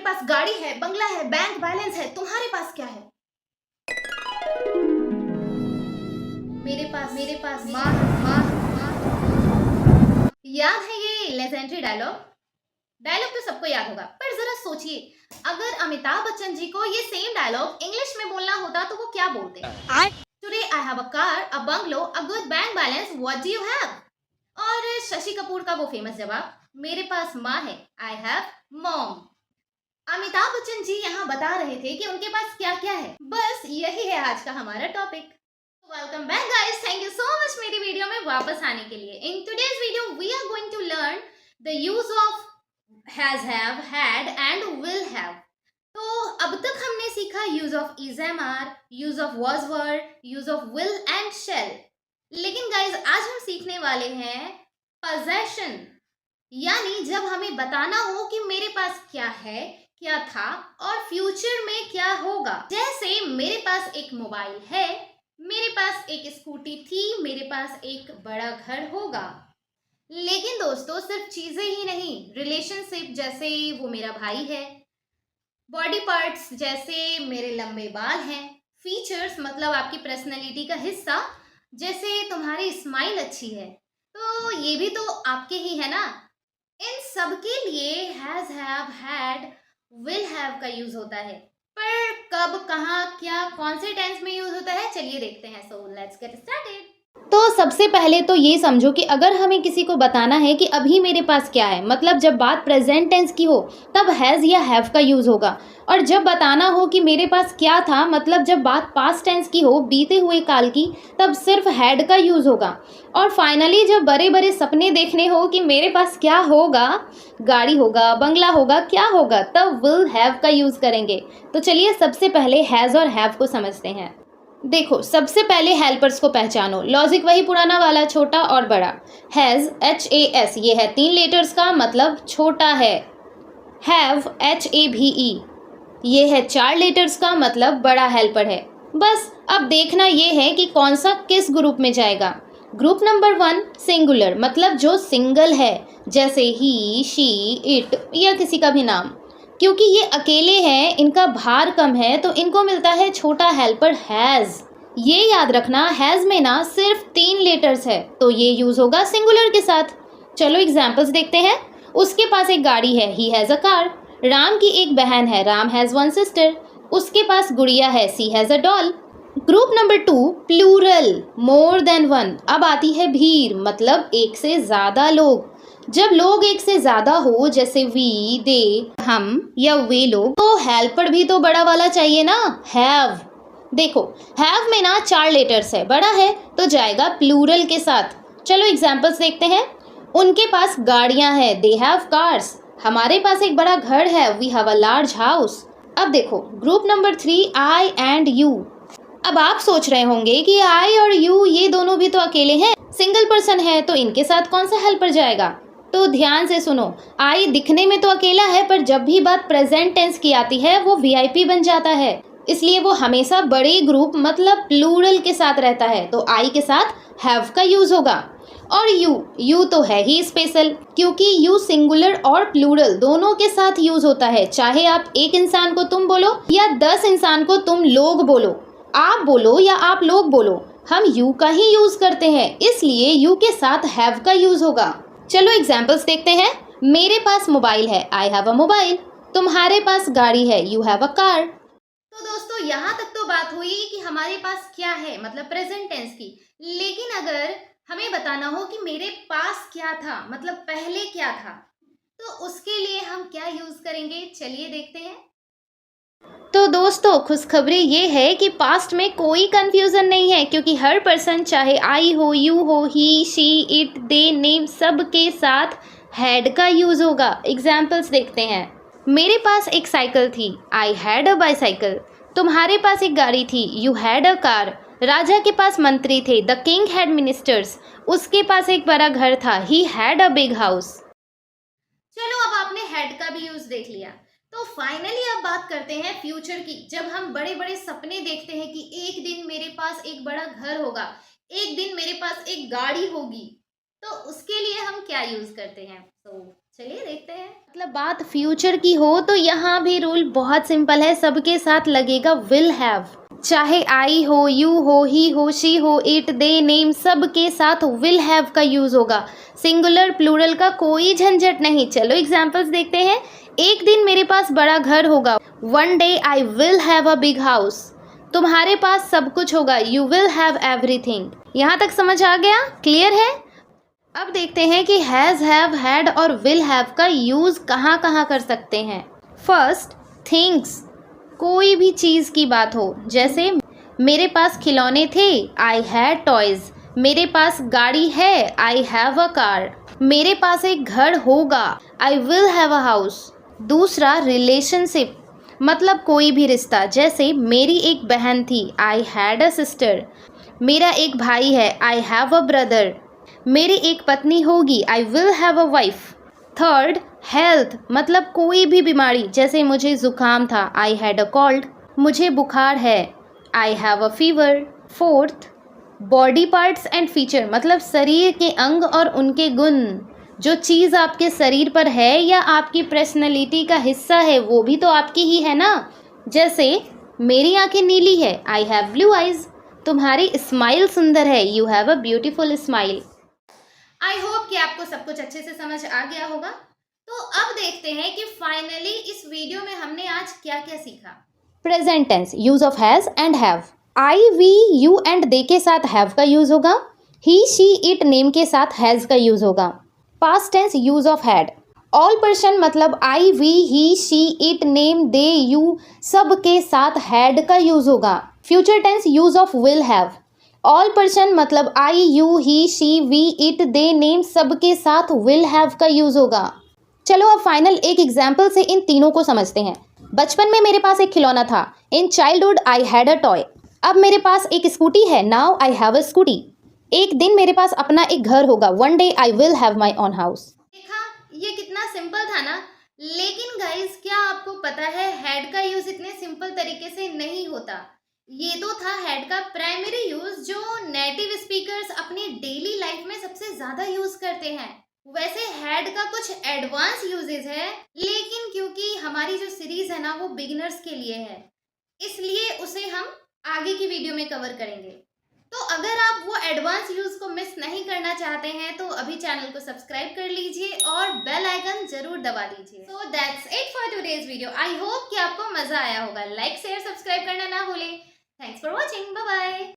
पास गाड़ी है, बंगला है, बैंक बैलेंस है, तुम्हारे पास क्या है? मेरे पास माँ। याद है ये लेजेंडरी डायलॉग तो सबको याद होगा, पर जरा सोचिए, अगर अमिताभ बच्चन जी को ये सेम डायलॉग इंग्लिश में बोलना होता तो वो क्या बोलते? Today I have a car, a bungalow, a good bank balance, what do you have? और शशि कपूर का वो फेमस जवाब, मेरे पास माँ है, I have mom. Amitabh Bachchan ji यहाँ बता रहे थे कि उनके पास क्या क्या है। बस यही है आज का हमारा topic. Welcome back guys, thank you so much मेरी वीडियो में वापस आने के लिए। In today's video we are going to learn the use of has, have, had and will have. तो अब तक हमने सीखा use of is, am, are, use of was, were, use of will and shall. लेकिन guys आज हम सीखने वाले हैं पोजेशन, यानी जब हमें बताना हो कि मेरे पास क्या है, क्या था और फ्यूचर में क्या होगा। जैसे मेरे पास एक मोबाइल है, मेरे पास एक स्कूटी थी, मेरे पास एक बड़ा घर होगा। लेकिन दोस्तों सिर्फ चीजें ही नहीं, रिलेशनशिप जैसे वो मेरा भाई है, बॉडी पार्ट्स जैसे मेरे लंबे बाल हैं, फीचर्स मतलब आपकी पर्सनैलिटी का हिस्सा जैसे तुम्हारी स्माइल अच्छी है, तो ये भी तो आपके ही है ना। इन सब के लिए has, have, had, will have का यूज होता है, पर कब, कहाँ, क्या, कौन से टेंस में यूज होता है, चलिए देखते हैं। So let's get started. तो सबसे पहले तो ये समझो कि अगर हमें किसी को बताना है कि अभी मेरे पास क्या है, मतलब जब बात प्रेजेंट टेंस की हो तब हैज़ या हैव का यूज़ होगा, और जब बताना हो कि मेरे पास क्या था, मतलब जब बात पास्ट टेंस की हो, बीते हुए काल की, तब सिर्फ हैड का यूज़ होगा। और फाइनली जब बड़े बड़े सपने देखने हो कि मेरे पास क्या होगा, गाड़ी होगा, बंगला होगा, क्या होगा, तब विल हैव का यूज़ करेंगे। तो चलिए सबसे पहले हैज़ और हैव को समझते हैं। देखो सबसे पहले हेल्पर्स को पहचानो, लॉजिक वही पुराना वाला, छोटा और बड़ा। हैज़, HAS, ये है 3 लेटर्स का, मतलब छोटा है। हैव, HAVE, ये है 4 लेटर्स का, मतलब बड़ा हेल्पर है। बस अब देखना ये है कि कौन सा किस ग्रुप में जाएगा। ग्रुप नंबर 1 सिंगुलर, मतलब जो सिंगल है, जैसे ही, शी, इट या किसी का भी नाम। क्योंकि ये अकेले हैं, इनका भार कम है, तो इनको मिलता है छोटा हेल्पर हैज़। ये याद रखना, हैज़ में ना सिर्फ 3 लेटर्स है, तो ये यूज़ होगा सिंगुलर के साथ। चलो एग्जाम्पल्स देखते हैं। उसके पास एक गाड़ी है, he has a car. Ram की एक बहन है, राम हैज़ 1 सिस्टर। उसके पास गुड़िया है, she has a doll. Group number 2 plural, more than 1। अब आती है भीड़, मतलब एक से ज़्यादा लोग। जब लोग एक से ज़्यादा हो, जैसे वी, दे, हम या वे लोग, तो हेल्पर भी तो बड़ा वाला चाहिए ना, हैव। देखो हैव में ना 4 लेटर्स है, बड़ा है, तो जाएगा प्लूरल के साथ। चलो एग्जाम्पल्स देखते हैं। उनके पास गाड़ियां हैं, दे हैव कार्स। हमारे पास एक बड़ा घर है, we have a large house. अब देखो group number 3 I and you. अब आप सोच रहे होंगे कि आई और यू ये दोनों भी तो अकेले हैं, सिंगल पर्सन है, तो इनके साथ कौन सा हेल्पर जाएगा। तो ध्यान से सुनो, आई दिखने में तो अकेला है, पर जब भी बात प्रेजेंट टेंस की आती है वो VIP बन जाता है, इसलिए वो हमेशा बड़े ग्रुप मतलब प्लूरल के साथ रहता है, तो आई के साथ हैव का यूज होगा। और यू तो है ही स्पेशल, क्योंकि यू सिंगुलर और प्लूरल दोनों के साथ यूज होता है, चाहे आप एक इंसान को तुम बोलो या 10 इंसान को तुम लोग बोलो, आप बोलो या आप लोग बोलो, हम यू का ही यूज करते हैं, इसलिए यू के साथ हैव का यूज होगा। चलो एग्जाम्पल्स देखते हैं। मेरे पास मोबाइल है, आई हैव अ मोबाइल। तुम्हारे पास गाड़ी है, यू हैव अ कार। तो दोस्तों यहाँ तक तो बात हुई कि हमारे पास क्या है, मतलब प्रेजेंट टेंस की। लेकिन अगर हमें बताना हो कि मेरे पास क्या था, मतलब पहले क्या था, तो उसके लिए हम क्या यूज करेंगे, चलिए देखते हैं। तो दोस्तों खुशखबरी ये है कि पास्ट में कोई कंफ्यूजन नहीं है, क्योंकि हर पर्सन, चाहे आई हो, यू हो, ही, शी, इट, दे, नेम, सब के साथ हैड का यूज होगा। एग्जाम्पल्स देखते हैं। मेरे पास एक साइकिल थी, आई हैड अ बाईसाइकिल। तुम्हारे पास एक गाड़ी थी, यू हैड अ कार। राजा के पास मंत्री थे, द किंग हैड मिनिस्टर्स। उसके पास एक बड़ा घर था, he had a big house. चलो अब आपने हैड का भी यूज देख लिया, तो फाइनली अब बात करते हैं फ्यूचर की। जब हम बड़े बड़े सपने देखते हैं कि एक दिन मेरे पास एक बड़ा घर होगा, एक दिन मेरे पास एक गाड़ी होगी, तो उसके लिए हम क्या यूज करते हैं। तो चलिए देखते हैं। मतलब बात फ्यूचर की हो तो यहाँ भी रूल बहुत सिंपल है, सबके साथ लगेगा विल हैव। चाहे आई हो, यू हो, ही हो, शी हो, इट, दे, नेम, सबके साथ विल हैव का यूज होगा। सिंगुलर प्लूरल का कोई झंझट नहीं। चलो एग्जांपल्स देखते हैं। एक दिन मेरे पास बड़ा घर होगा। One day I will have a big house. तुम्हारे पास सब कुछ होगा। You will have everything. यहाँ तक समझ आ गया? क्लियर है? अब देखते हैं कि हैज़, हैव, हैड और विल हैव का यूज़ कहाँ कहाँ कर सकते हैं। फर्स्ट, थिंग्स, कोई भी चीज़ की बात हो, जैसे मेरे पास खिलौने थे, आई हैड टॉयज। मेरे पास गाड़ी है, आई हैव अ कार। मेरे पास एक घर होगा, I will have a house. दूसरा, रिलेशनशिप, मतलब कोई भी रिश्ता, जैसे मेरी एक बहन थी, आई हैड अ सिस्टर। मेरा एक भाई है, आई हैव अ ब्रदर। मेरी एक पत्नी होगी, I will have a wife. Third, health, मतलब कोई भी बीमारी, जैसे मुझे ज़ुकाम था, आई हैड अ कोल्ड। मुझे बुखार है, I have a fever. Fourth, body parts and feature, मतलब शरीर के अंग और उनके गुण। जो चीज़ आपके शरीर पर है या आपकी पर्सनैलिटी का हिस्सा है, वो भी तो आपकी ही है ना। जैसे मेरी आंखें नीली है, आई हैव ब्लू आइज। तुम्हारी स्माइल सुंदर है, you have a beautiful smile. I hope कि आपको सब कुछ अच्छे से समझ आ गया होगा। तो अब देखते हैं कि फाइनली इस वीडियो में हमने आज क्या क्या सीखा। Present tense, use of has and have. I, we, you and they के साथ हैव का यूज होगा। ही, शी, इट, नेम के साथ हैज का यूज होगा। Past tense, use of had. All person, मतलब I, we, he, she, it, name, they, you, सब के साथ हैड का यूज होगा। Future tense, use of will have. All person, मतलब I, you, he, she, we, it, they, name, सबके साथ will have का यूज होगा। चलो अब फाइनल एक एग्जाम्पल से इन तीनों को समझते हैं। बचपन में मेरे पास एक खिलौना था, in childhood I had a toy. अब मेरे पास एक स्कूटी है, now I have a scooty. एक दिन मेरे पास अपना एक घर होगा, one day I will have my own house. देखा, ये कितना सिंपल था ना। लेकिन गाइस, क्या आपको पता है हैड का यूज इतने सिंपल तरीके से नहीं होता। ये तो था हैड का प्राइमरी यूज, जो नेटिव स्पीकर्स अपनी डेली लाइफ में सबसे ज्यादा यूज करते हैं। वैसे हैड का कुछ एडवांस यूजेस है, लेकिन क्योंकि हमारी जो सीरीज है ना वो बिगिनर्स के लिए है, इसलिए उसे हम आगे की वीडियो में कवर करेंगे। तो अगर आप वो एडवांस यूज को मिस नहीं करना चाहते हैं तो अभी चैनल को सब्सक्राइब कर लीजिए और बेल आइकन जरूर दबा दीजिए। So that's it for today's video. I hope कि आपको मजा आया होगा। लाइक, शेयर, सब्सक्राइब करना ना भूलें। Thanks for watching. Bye bye.